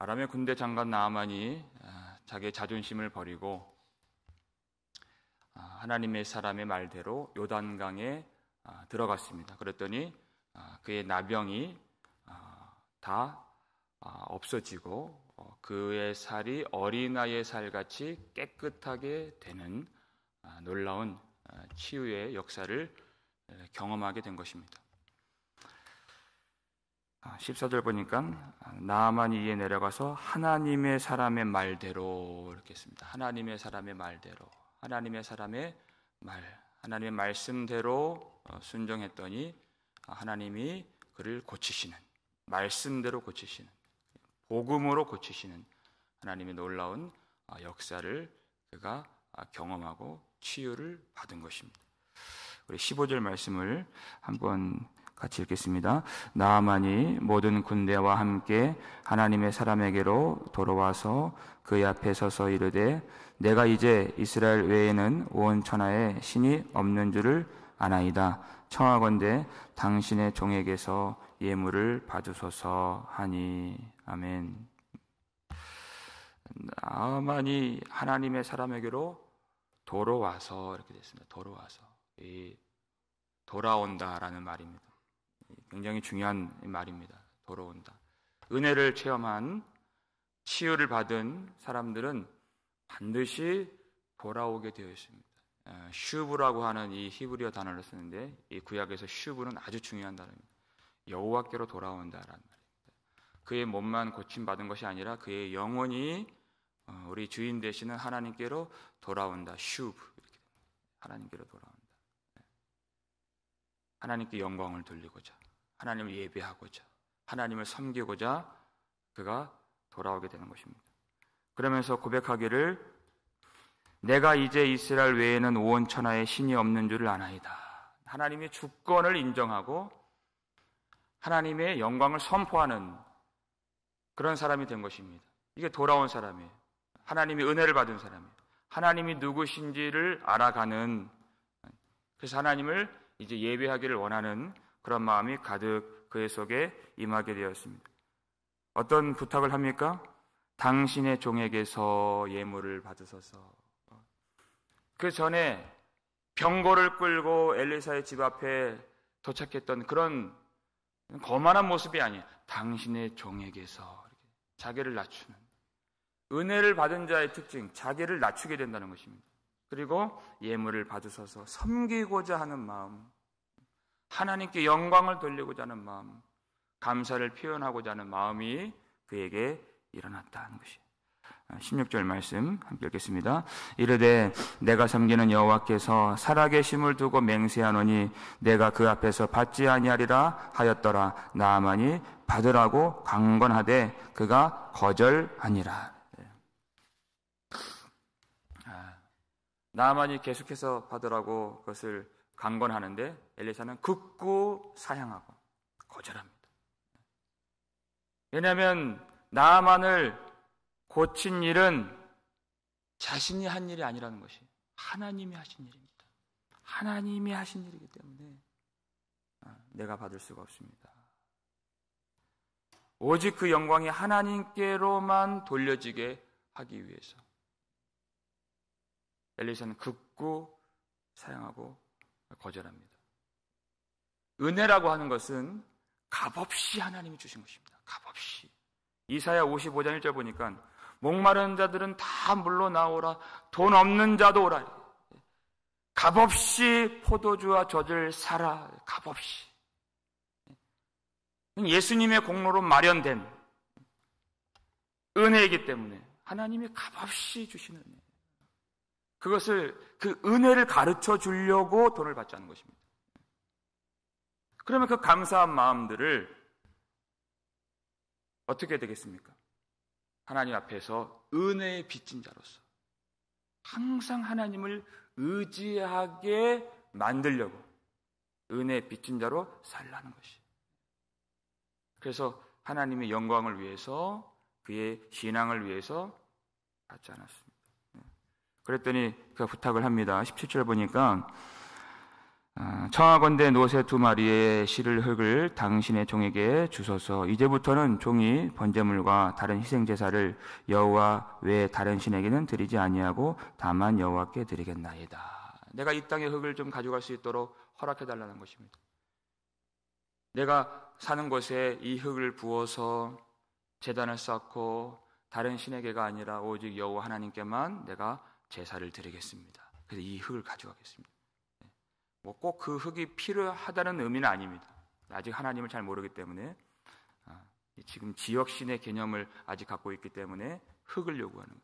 아람의 군대 장관 나아만이 자기의 자존심을 버리고 하나님의 사람의 말대로 요단강에 들어갔습니다. 그랬더니 그의 나병이 다 없어지고 그의 살이 어린아이의 살같이 깨끗하게 되는 놀라운 치유의 역사를 경험하게 된 것입니다. 14절 보니까 나아만이 이에 내려가서 하나님의 사람의 말대로 이렇게 했습니다. 하나님의 사람의 말대로, 하나님의 사람의 말, 하나님의 말씀대로 순종했더니 하나님이 그를 고치시는, 말씀대로 고치시는, 복음으로 고치시는 하나님의 놀라운 역사를 그가 경험하고 치유를 받은 것입니다. 우리 15절 말씀을 한번 같이 읽겠습니다. 나아만이 모든 군대와 함께 하나님의 사람에게로 돌아와서 그의 앞에 서서 이르되 내가 이제 이스라엘 외에는 온 천하에 신이 없는 줄을 아나이다. 청하건대 당신의 종에게서 예물을 받으소서 하니. 아멘. 나아만이 하나님의 사람에게로 돌아와서 이렇게 됐습니다. 돌아와서 돌아온다라는 말입니다. 굉장히 중요한 말입니다. 돌아온다. 은혜를 체험한, 치유를 받은 사람들은 반드시 돌아오게 되어 있습니다. 슈브라고 하는 이 히브리어 단어를 쓰는데 이 구약에서 슈브는 아주 중요한 단어입니다. 여호와께로 돌아온다라는 말입니다. 그의 몸만 고침받은 것이 아니라 그의 영혼이 우리 주인 되시는 하나님께로 돌아온다. 슈브, 이렇게 하나님께로 돌아온다. 하나님께 영광을 돌리고자, 하나님을 예배하고자, 하나님을 섬기고자 그가 돌아오게 되는 것입니다. 그러면서 고백하기를 내가 이제 이스라엘 외에는 온 천하에 신이 없는 줄을 아나이다. 하나님의 주권을 인정하고 하나님의 영광을 선포하는 그런 사람이 된 것입니다. 이게 돌아온 사람이에요. 하나님의 은혜를 받은 사람이에요. 하나님이 누구신지를 알아가는, 그래서 하나님을 이제 예배하기를 원하는 그런 마음이 가득 그의 속에 임하게 되었습니다. 어떤 부탁을 합니까? 당신의 종에게서 예물을 받으소서. 그 전에 병거를 끌고 엘리사의 집 앞에 도착했던 그런 거만한 모습이 아니에요. 당신의 종에게서 자기를 낮추는, 은혜를 받은 자의 특징, 자기를 낮추게 된다는 것입니다. 그리고 예물을 받으셔서 섬기고자 하는 마음, 하나님께 영광을 돌리고자 하는 마음, 감사를 표현하고자 하는 마음이 그에게 일어났다는 것이에요. 16절 말씀 함께 읽겠습니다. 이르되 내가 섬기는 여호와께서 살아계심을 두고 맹세하노니 내가 그 앞에서 받지 아니하리라 하였더라. 나아만이 받으라고 강권하되 그가 거절하니라. 나아만이 계속해서 받으라고 그것을 강권하는데 엘리사는 극구 사양하고 거절합니다. 왜냐하면 나아만을 고친 일은 자신이 한 일이 아니라는 것이 하나님이 하신 일입니다. 하나님이 하신 일이기 때문에 내가 받을 수가 없습니다. 오직 그 영광이 하나님께로만 돌려지게 하기 위해서 엘리사는 극구 사양하고 거절합니다. 은혜라고 하는 것은 값없이 하나님이 주신 것입니다. 값없이. 이사야 55장 1절 보니까 목마른 자들은 다 물러 나오라, 돈 없는 자도 오라. 값없이 포도주와 젖을 사라. 값없이. 예수님의 공로로 마련된 은혜이기 때문에 하나님이 값없이 주시는 은혜. 그것을, 그 은혜를 가르쳐 주려고 돈을 받지 않는 것입니다. 그러면 그 감사한 마음들을 어떻게 되겠습니까? 하나님 앞에서 은혜의 빚진 자로서 항상 하나님을 의지하게 만들려고 은혜의 빚진 자로 살라는 것이. 그래서 하나님의 영광을 위해서, 그의 신앙을 위해서 받지 않았습니다. 그랬더니 그가 부탁을 합니다. 17절 보니까 청하건대 노새 2마리의 실을 흙을 당신의 종에게 주소서. 이제부터는 종이 번제물과 다른 희생제사를 여호와 외에 다른 신에게는 드리지 아니하고 다만 여호와께 드리겠나이다. 내가 이 땅의 흙을 좀 가져갈 수 있도록 허락해달라는 것입니다. 내가 사는 곳에 이 흙을 부어서 제단을 쌓고 다른 신에게가 아니라 오직 여호와 하나님께만 내가 제사를 드리겠습니다. 그래서 이 흙을 가져가겠습니다. 꼭 그 흙이 필요하다는 의미는 아닙니다. 아직 하나님을 잘 모르기 때문에, 지금 지역신의 개념을 아직 갖고 있기 때문에 흙을 요구하는 거예요.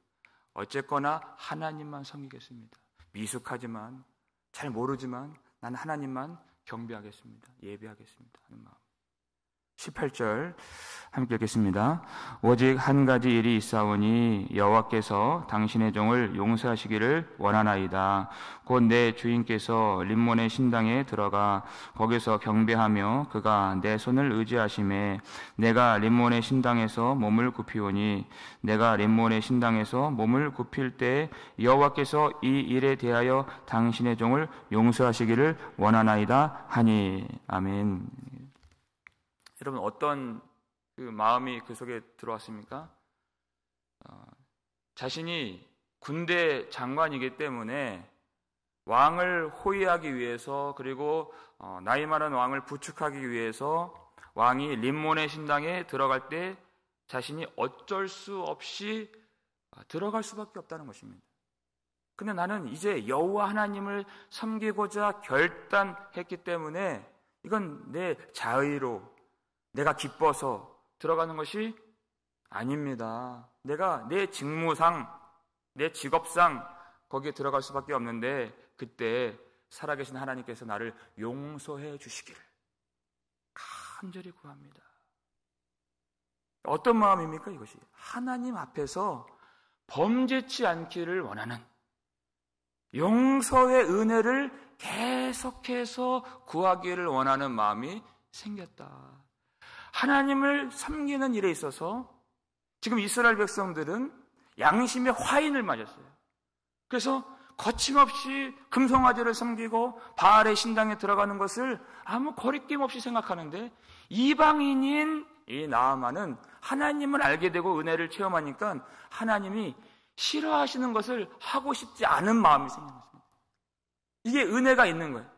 어쨌거나 하나님만 섬기겠습니다. 미숙하지만, 잘 모르지만 나는 하나님만 경배하겠습니다. 예배하겠습니다 하는 마음. 18절 함께 읽겠습니다. 오직 한 가지 일이 있사오니 여호와께서 당신의 종을 용서하시기를 원하나이다. 곧 내 주인께서 림몬의 신당에 들어가 거기서 경배하며 그가 내 손을 의지하심에 내가 림몬의 신당에서 몸을 굽히오니 내가 림몬의 신당에서 몸을 굽힐 때 여호와께서 이 일에 대하여 당신의 종을 용서하시기를 원하나이다 하니. 아멘. 여러분, 어떤 그 마음이 그 속에 들어왔습니까? 자신이 군대 장관이기 때문에 왕을 호위하기 위해서, 그리고 나이 많은 왕을 부축하기 위해서 왕이 림몬의 신당에 들어갈 때 자신이 어쩔 수 없이 들어갈 수밖에 없다는 것입니다. 근데 나는 이제 여호와 하나님을 섬기고자 결단했기 때문에 이건 내 자의로, 내가 기뻐서 들어가는 것이 아닙니다. 내가 내 직무상, 내 직업상 거기에 들어갈 수밖에 없는데, 그때 살아계신 하나님께서 나를 용서해 주시기를 간절히 구합니다. 어떤 마음입니까? 이것이 하나님 앞에서 범죄치 않기를 원하는, 용서의 은혜를 계속해서 구하기를 원하는 마음이 생겼다. 하나님을 섬기는 일에 있어서 지금 이스라엘 백성들은 양심의 화인을 맞았어요. 그래서 거침없이 금송아지를 섬기고 바알의 신당에 들어가는 것을 아무 거리낌 없이 생각하는데, 이방인인 이 나아만은 하나님을 알게 되고 은혜를 체험하니까 하나님이 싫어하시는 것을 하고 싶지 않은 마음이 생긴 것입니다. 이게 은혜가 있는 거예요.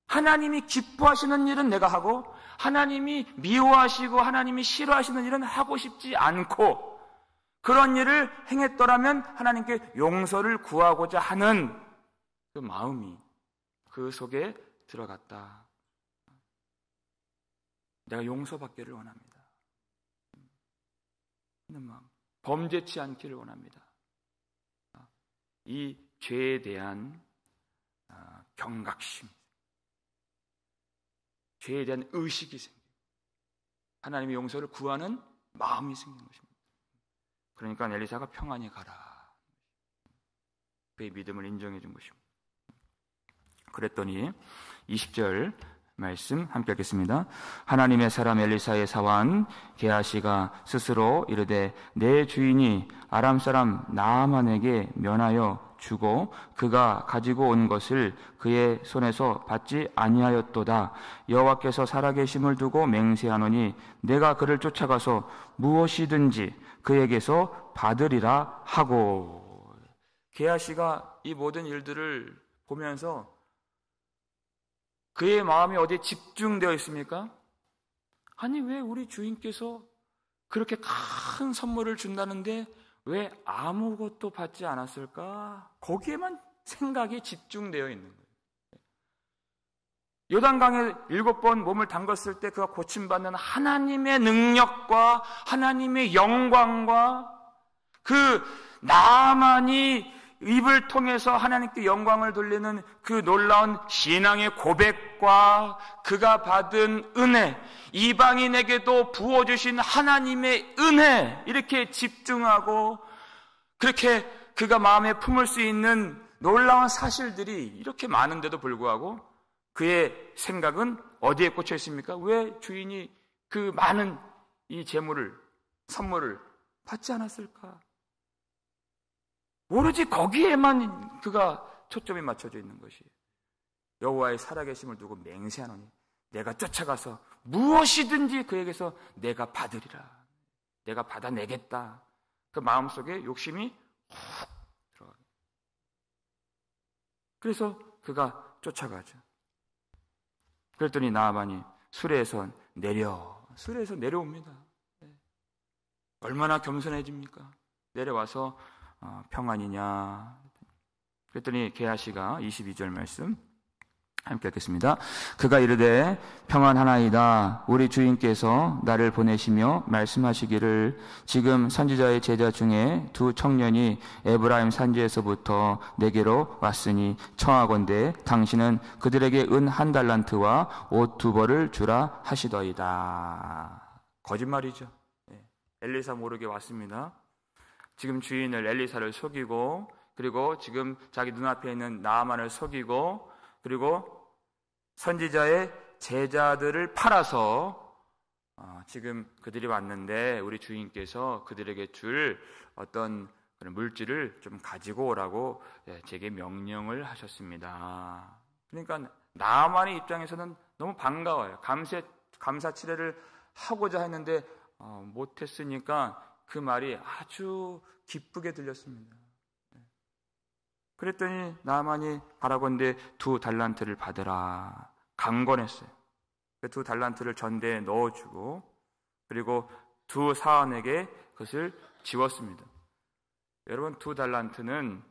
하나님이 기뻐하시는 일은 내가 하고, 하나님이 미워하시고 하나님이 싫어하시는 일은 하고 싶지 않고, 그런 일을 행했더라면 하나님께 용서를 구하고자 하는 그 마음이 그 속에 들어갔다. 내가 용서받기를 원합니다. 이런 마음, 범죄치 않기를 원합니다. 이 죄에 대한 경각심, 죄에 대한 의식이 생기고 하나님의 용서를 구하는 마음이 생긴 것입니다. 그러니까 엘리사가 평안히 가라, 그의 믿음을 인정해 준 것입니다. 그랬더니 20절 말씀 함께 읽겠습니다. 하나님의 사람 엘리사의 사환 게하시가 스스로 이르되 내 주인이 아람 사람 나아만에게 면하여 주고 그가 가지고 온 것을 그의 손에서 받지 아니하였도다. 여호와께서 살아계심을 두고 맹세하노니 내가 그를 쫓아가서 무엇이든지 그에게서 받으리라 하고. 게하시가 이 모든 일들을 보면서 그의 마음이 어디에 집중되어 있습니까? 아니, 왜 우리 주인께서 그렇게 큰 선물을 준다는데 왜 아무것도 받지 않았을까? 거기에만 생각이 집중되어 있는 거예요. 요단강에 7번 몸을 담갔을 때 그가 고침받는 하나님의 능력과 하나님의 영광과 그 나만이 입을 통해서 하나님께 영광을 돌리는 그 놀라운 신앙의 고백과 그가 받은 은혜, 이방인에게도 부어주신 하나님의 은혜, 이렇게 집중하고 그렇게 그가 마음에 품을 수 있는 놀라운 사실들이 이렇게 많은데도 불구하고 그의 생각은 어디에 꽂혀 있습니까? 왜 주인이 그 많은 이 재물을, 선물을 받지 않았을까? 오로지 거기에만 그가 초점이 맞춰져 있는 것이에요. 여호와의 살아계심을 두고 맹세하노니 내가 쫓아가서 무엇이든지 그에게서 내가 받으리라. 내가 받아내겠다. 그 마음속에 욕심이 훅 들어가요. 그래서 그가 쫓아가죠. 그랬더니 나아만이 수레에서 내려옵니다. 얼마나 겸손해집니까? 내려와서 평안이냐? 그랬더니 게하시가 22절 말씀 함께 읽겠습니다. 그가 이르되 평안하나이다. 우리 주인께서 나를 보내시며 말씀하시기를 지금 선지자의 제자 중에 두 청년이 에브라임 산지에서부터 내게로 왔으니 청하건대 당신은 그들에게 은 1달란트와 옷 2벌을 주라 하시더이다. 거짓말이죠. 엘리사 모르게 왔습니다. 지금 주인을 엘리사를 속이고 그리고 지금 자기 눈앞에 있는 나아만을 속이고 그리고 선지자의 제자들을 팔아서 지금 그들이 왔는데 우리 주인께서 그들에게 줄 어떤 그런 물질을 좀 가지고 오라고 제게 명령을 하셨습니다. 그러니까 나아만의 입장에서는 너무 반가워요. 감사 치레를 하고자 했는데 못했으니까 그 말이 아주 기쁘게 들렸습니다. 그랬더니 나아만이 바라건대 2달란트를 받으라. 강권했어요. 그 2달란트를 전대에 넣어주고 그리고 두 사환에게 그것을 지웠습니다. 여러분 2달란트는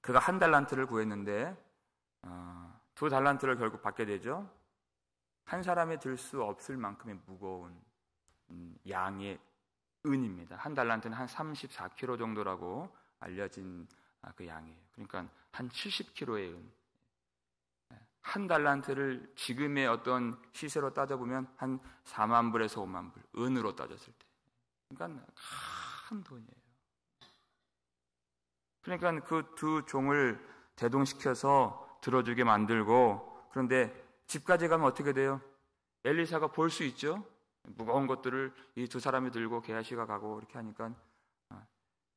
그가 1달란트를 구했는데 2달란트를 결국 받게 되죠. 한 사람이 들 수 없을 만큼의 무거운 양의 은입니다. 1달란트는 한 34kg 정도라고 알려진 그 양이에요. 그러니까 한 70kg의 은. 1달란트를 지금의 어떤 시세로 따져보면 한 4만 불에서 5만 불, 은으로 따졌을 때. 그러니까 큰 돈이에요. 그러니까 그 두 종을 대동시켜서 들어주게 만들고 그런데 집까지 가면 어떻게 돼요? 엘리사가 볼 수 있죠? 무거운 것들을 이 두 사람이 들고 게하시가 가고 이렇게 하니까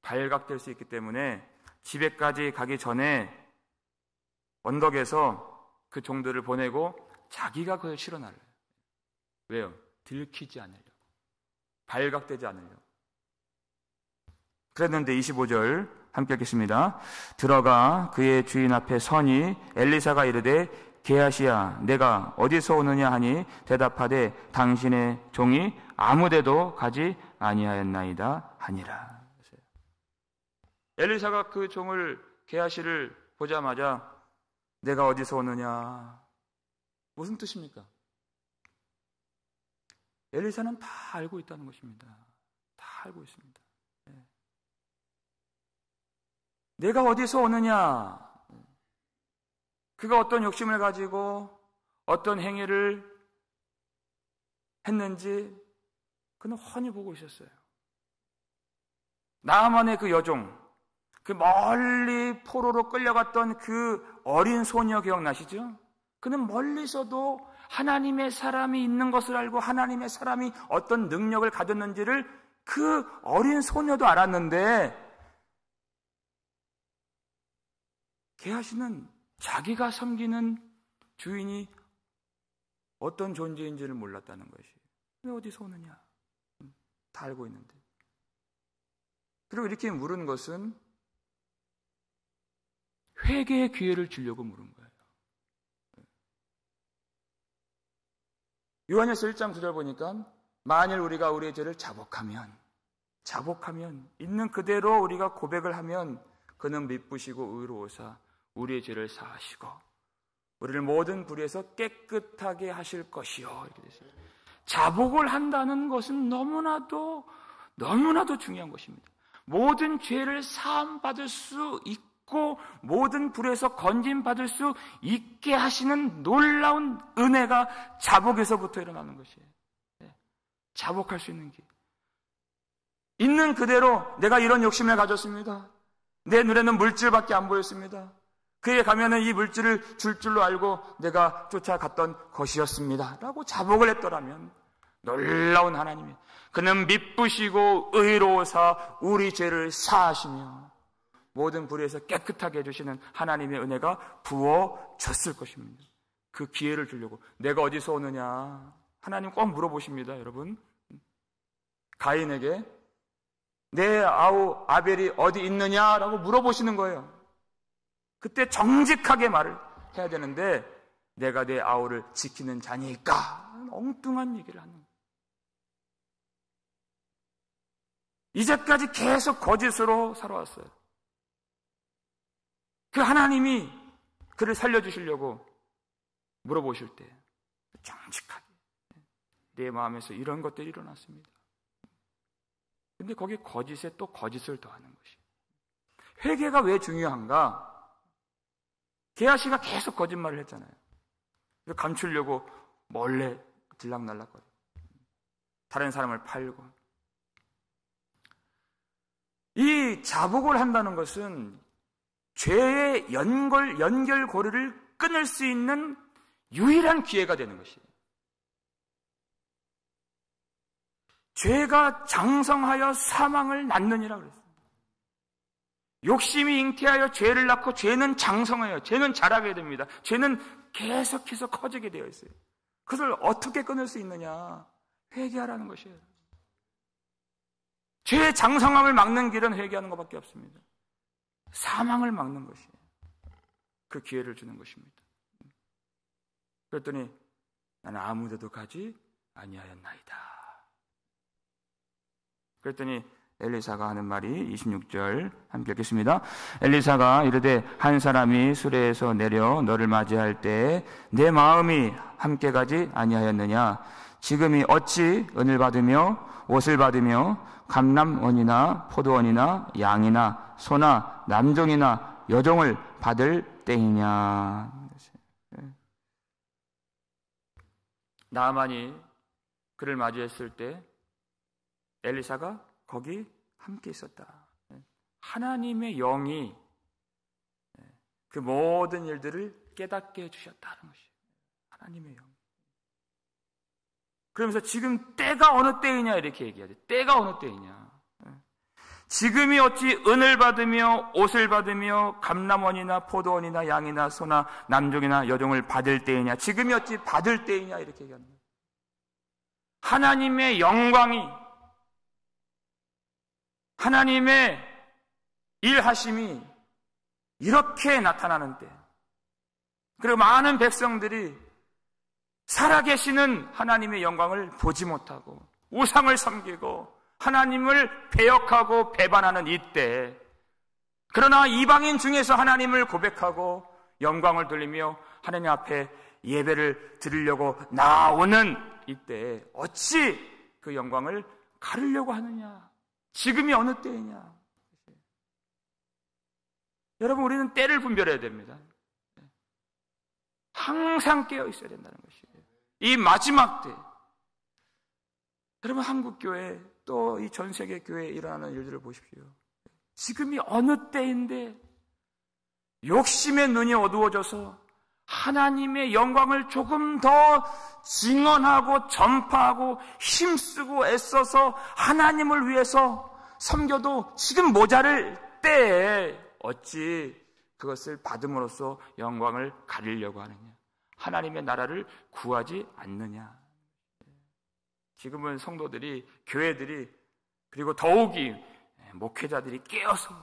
발각될 수 있기 때문에 집에까지 가기 전에 언덕에서 그 종들을 보내고 자기가 그걸 실어날래요. 왜요? 들키지 않으려고. 발각되지 않으려고. 그랬는데 25절 함께 읽겠습니다. 들어가 그의 주인 앞에 서니 엘리사가 이르되 게하시야 내가 어디서 오느냐 하니 대답하되 당신의 종이 아무데도 가지 아니하였나이다 하니라. 엘리사가 그 종을 게하시를 보자마자 내가 어디서 오느냐 무슨 뜻입니까? 엘리사는 다 알고 있다는 것입니다. 다 알고 있습니다. 내가 어디서 오느냐 그가 어떤 욕심을 가지고 어떤 행위를 했는지 그는 훤히 보고 있었어요. 나아만의 그 여종 그 멀리 포로로 끌려갔던 그 어린 소녀 기억나시죠? 그는 멀리서도 하나님의 사람이 있는 것을 알고 하나님의 사람이 어떤 능력을 가졌는지를 그 어린 소녀도 알았는데 게하시는 자기가 섬기는 주인이 어떤 존재인지를 몰랐다는 것이. 왜 어디서 오느냐? 다 알고 있는데. 그리고 이렇게 물은 것은 회개의 기회를 주려고 물은 거예요. 요한일서 1장 9절 보니까 만일 우리가 우리의 죄를 자복하면 있는 그대로 우리가 고백을 하면 그는 미쁘시고 의로우사 우리의 죄를 사하시고 우리를 모든 불의에서 깨끗하게 하실 것이요. 이렇게 됐어요. 자복을 한다는 것은 너무나도 중요한 것입니다. 모든 죄를 사함 받을 수 있고 모든 불에서 건짐 받을 수 있게 하시는 놀라운 은혜가 자복에서부터 일어나는 것이에요. 자복할 수 있는 길. 있는 그대로 내가 이런 욕심을 가졌습니다. 내 눈에는 물질밖에 안 보였습니다. 그에 가면은 이 물질을 줄 줄로 알고 내가 쫓아갔던 것이었습니다. 라고 자복을 했더라면 놀라운 하나님이 그는 미쁘시고 의로우사 우리 죄를 사하시며 모든 불의에서 깨끗하게 해주시는 하나님의 은혜가 부어졌을 것입니다. 그 기회를 주려고. 내가 어디서 오느냐? 하나님 꼭 물어보십니다, 여러분. 가인에게 내 아우 아벨이 어디 있느냐라고 물어보시는 거예요. 그때 정직하게 말을 해야 되는데 내가 내 아우를 지키는 자니까 엉뚱한 얘기를 하는 거예요. 이제까지 계속 거짓으로 살아왔어요. 그 하나님이 그를 살려주시려고 물어보실 때 정직하게 내 마음에서 이런 것들이 일어났습니다. 근데 거기에 거짓에 또 거짓을 더하는 것이에요. 회개가 왜 중요한가? 게하시가 계속 거짓말을 했잖아요. 감추려고 몰래 들락날락거리고 다른 사람을 팔고. 이 자복을 한다는 것은 죄의 연결고리를 끊을 수 있는 유일한 기회가 되는 것이에요. 죄가 장성하여 사망을 낳느니라 그랬어요. 욕심이 잉태하여 죄를 낳고 죄는 장성해요. 죄는 자라게 됩니다. 죄는 계속해서 커지게 되어 있어요. 그것을 어떻게 끊을 수 있느냐? 회개하라는 것이에요. 죄의 장성함을 막는 길은 회개하는 것밖에 없습니다. 사망을 막는 것이에요. 그 기회를 주는 것입니다. 그랬더니 나는 아무데도 가지 아니하였나이다. 그랬더니 엘리사가 하는 말이 26절 함께 읽겠습니다. 엘리사가 이르되 한 사람이 수레에서 내려 너를 맞이할 때에 내 마음이 함께 가지 아니하였느냐? 지금이 어찌 은을 받으며 옷을 받으며 감람원이나 포도원이나 양이나 소나 남종이나 여종을 받을 때이냐? 나아만이 그를 맞이했을 때 엘리사가 거기 함께 있었다. 하나님의 영이 그 모든 일들을 깨닫게 해주셨다는 것이에요. 하나님의 영. 그러면서 지금 때가 어느 때이냐 이렇게 얘기해야 돼. 때가 어느 때이냐. 지금이 어찌 은을 받으며 옷을 받으며 감람원이나 포도원이나 양이나 소나 남종이나 여종을 받을 때이냐. 지금이 어찌 받을 때이냐 이렇게 얘기하는 거예요. 하나님의 영광이, 하나님의 일하심이 이렇게 나타나는 때, 그리고 많은 백성들이 살아계시는 하나님의 영광을 보지 못하고 우상을 섬기고 하나님을 배역하고 배반하는 이때, 그러나 이방인 중에서 하나님을 고백하고 영광을 돌리며 하나님 앞에 예배를 드리려고 나오는 이때 어찌 그 영광을 가르려고 하느냐? 지금이 어느 때이냐? 여러분, 우리는 때를 분별해야 됩니다. 항상 깨어 있어야 된다는 것이에요. 이 마지막 때, 여러분, 한국교회 또 이 전 세계 교회에 일어나는 일들을 보십시오. 지금이 어느 때인데 욕심의 눈이 어두워져서 하나님의 영광을 조금 더 증언하고 전파하고 힘쓰고 애써서 하나님을 위해서 섬겨도 지금 모자랄 때에 어찌 그것을 받음으로써 영광을 가리려고 하느냐? 하나님의 나라를 구하지 않느냐? 지금은 성도들이, 교회들이, 그리고 더욱이 목회자들이 깨어서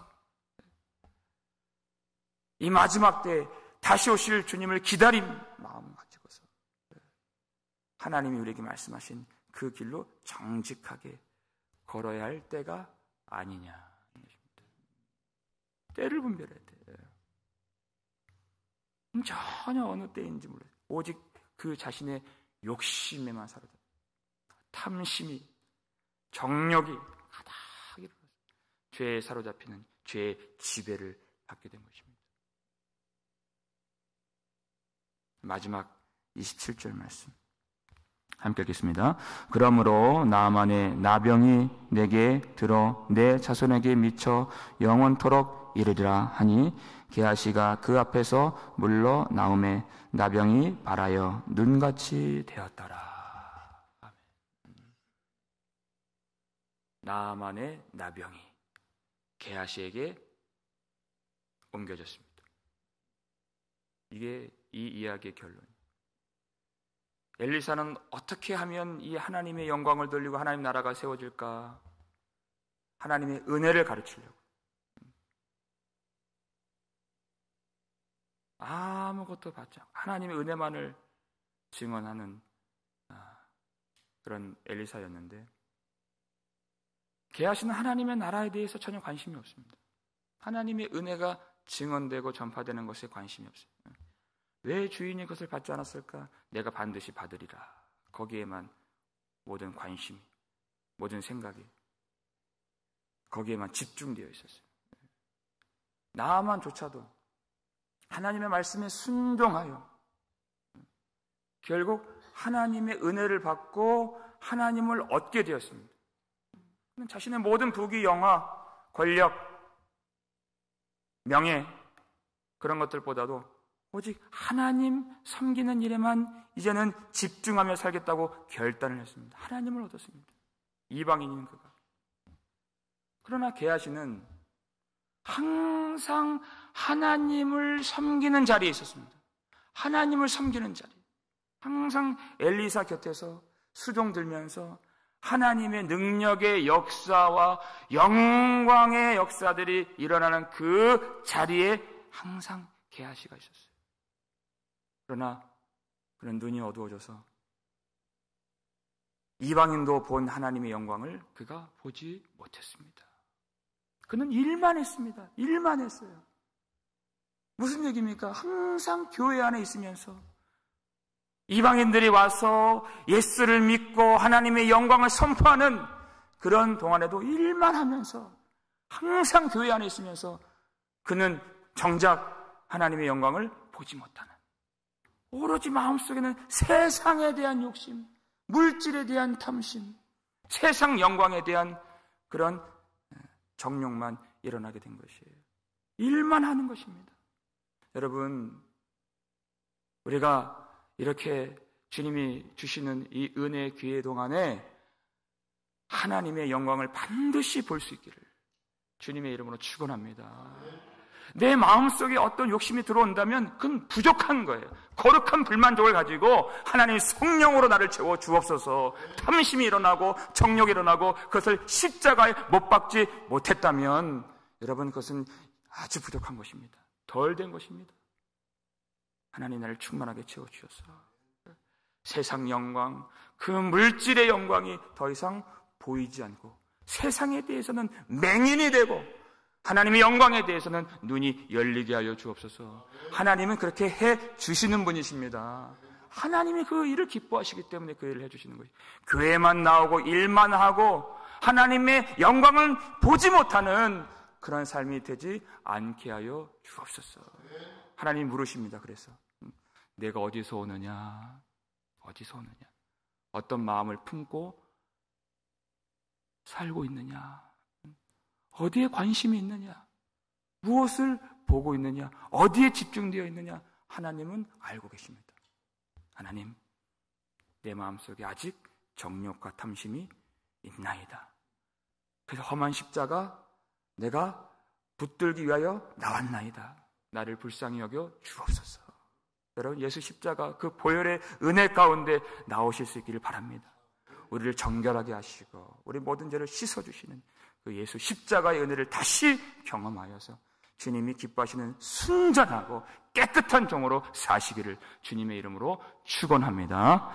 이 마지막 때 다시 오실 주님을 기다린 마음 가지고서 하나님이 우리에게 말씀하신 그 길로 정직하게 걸어야 할 때가 아니냐. 때를 분별해야 돼요. 전혀 어느 때인지 몰라요. 오직 그 자신의 욕심에만 사로잡혀 탐심이, 정욕이 가득 일어나서 죄에 사로잡히는 죄의 지배를 받게 된 것입니다. 마지막 27절 말씀 함께 읽겠습니다. 그러므로 나아만의 나병이 내게 들어 내 자손에게 미쳐 영원토록 이르리라 하니 게하시가 그 앞에서 물러 나오매 나병이 발하여 눈같이 되었더라. 나아만의 나병이 게하시에게 옮겨졌습니다. 이게 이 이야기의 결론이에요. 엘리사는 어떻게 하면 이 하나님의 영광을 돌리고 하나님 나라가 세워질까? 하나님의 은혜를 가르치려고. 아무것도 받지 않고 하나님의 은혜만을 증언하는 그런 엘리사였는데, 게하시는 하나님의 나라에 대해서 전혀 관심이 없습니다. 하나님의 은혜가 증언되고 전파되는 것에 관심이 없습니다. 왜 주인이 그것을 받지 않았을까? 내가 반드시 받으리라. 거기에만 모든 관심이, 모든 생각이 거기에만 집중되어 있었어요. 나만조차도 하나님의 말씀에 순종하여 결국 하나님의 은혜를 받고 하나님을 얻게 되었습니다. 자신의 모든 부귀, 영화, 권력, 명예, 그런 것들보다도 오직 하나님 섬기는 일에만 이제는 집중하며 살겠다고 결단을 했습니다. 하나님을 얻었습니다. 이방인인 그가. 그러나 게하시는 항상 하나님을 섬기는 자리에 있었습니다. 하나님을 섬기는 자리. 항상 엘리사 곁에서 수종 들면서 하나님의 능력의 역사와 영광의 역사들이 일어나는 그 자리에 항상 게하시가 있었어요. 그러나 그는 눈이 어두워져서 이방인도 본 하나님의 영광을 그가 보지 못했습니다. 그는 일만 했습니다. 일만 했어요. 무슨 얘기입니까? 항상 교회 안에 있으면서 이방인들이 와서 예수를 믿고 하나님의 영광을 선포하는 그런 동안에도 일만 하면서 항상 교회 안에 있으면서 그는 정작 하나님의 영광을 보지 못하는, 오로지 마음속에는 세상에 대한 욕심, 물질에 대한 탐심, 세상 영광에 대한 그런 정욕만 일어나게 된 것이에요. 일만 하는 것입니다. 여러분, 우리가 이렇게 주님이 주시는 이 은혜의 기회 동안에 하나님의 영광을 반드시 볼 수 있기를 주님의 이름으로 축원합니다. 내 마음속에 어떤 욕심이 들어온다면 그건 부족한 거예요. 거룩한 불만족을 가지고 하나님 성령으로 나를 채워 주옵소서. 탐심이 일어나고 정욕이 일어나고 그것을 십자가에 못 박지 못했다면 여러분, 그것은 아주 부족한 것입니다. 덜 된 것입니다. 하나님 나를 충만하게 채워주셔서 세상 영광, 그 물질의 영광이 더 이상 보이지 않고 세상에 대해서는 맹인이 되고 하나님의 영광에 대해서는 눈이 열리게 하여 주옵소서. 하나님은 그렇게 해 주시는 분이십니다. 하나님이 그 일을 기뻐하시기 때문에 그 일을 해주시는 거예요. 교회만 나오고 일만 하고 하나님의 영광을 보지 못하는 그런 삶이 되지 않게 하여 주옵소서. 하나님 물으십니다. 그래서 내가 어디서 오느냐? 어디서 오느냐? 어떤 마음을 품고 살고 있느냐? 어디에 관심이 있느냐? 무엇을 보고 있느냐? 어디에 집중되어 있느냐? 하나님은 알고 계십니다. 하나님, 내 마음속에 아직 정욕과 탐심이 있나이다. 그래서 험한 십자가 내가 붙들기 위하여 나왔나이다. 나를 불쌍히 여겨 주옵소서. 여러분, 예수 십자가 그 보혈의 은혜 가운데 나오실 수 있기를 바랍니다. 우리를 정결하게 하시고 우리 모든 죄를 씻어주시는 그 예수 십자가의 은혜를 다시 경험하여서 주님이 기뻐하시는 순전하고 깨끗한 종으로 사시기를 주님의 이름으로 축원합니다.